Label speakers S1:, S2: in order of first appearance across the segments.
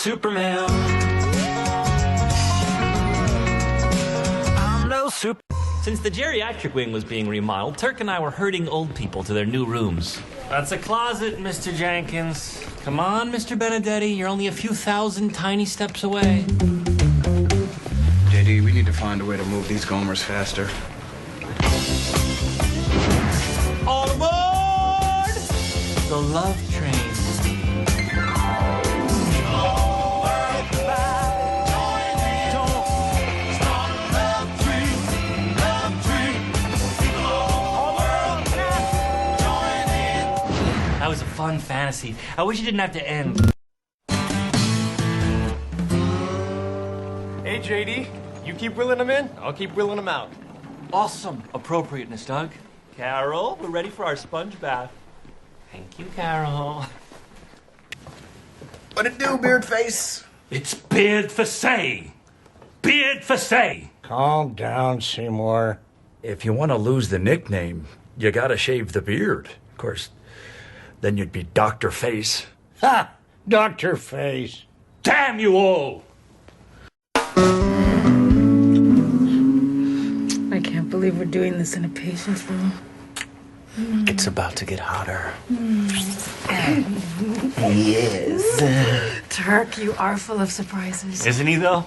S1: Superman. I'm no super. Since the geriatric wing was being remodeled, Turk and I were herding old people to their new rooms. That's a closet, Mr. Jenkins. Come on, Mr. Benedetti. You're only a few thousand tiny steps away.
S2: JD, we need to find a way to move these Gomers faster.
S1: All aboard! The love train. That was a fun fantasy. I wish it didn't have to end.
S3: Hey, JD, you keep wheeling them in, I'll keep wheeling them out.
S1: Awesome appropriateness, Doug. Carol, we're ready for our sponge bath. Thank you, Carol.
S2: What it do, beard face?
S4: It's beard for say. Beard for say.
S5: Calm down, Seymour.
S6: If you want to lose the nickname, you gotta shave the beard. Of course, then you'd be Dr. Face.
S5: Ha! Dr. Face.
S4: Damn you all!
S7: I can't believe we're doing this in a patient's room.
S1: It's about to get hotter.
S7: Yes. Turk, you are full of surprises.
S1: Isn't he, though?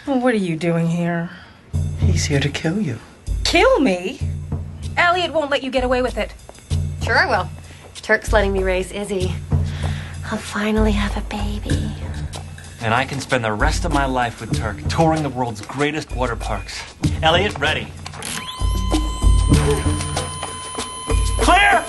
S7: Well, what are you doing here?
S1: He's here to kill you.
S7: Kill me?
S8: Elliot won't let you get away with it. Sure I will. Turk's letting me raise Izzy. I'll finally have a baby.
S1: And I can spend the rest of my life with Turk, touring the world's greatest water parks. Elliot, ready. Clear!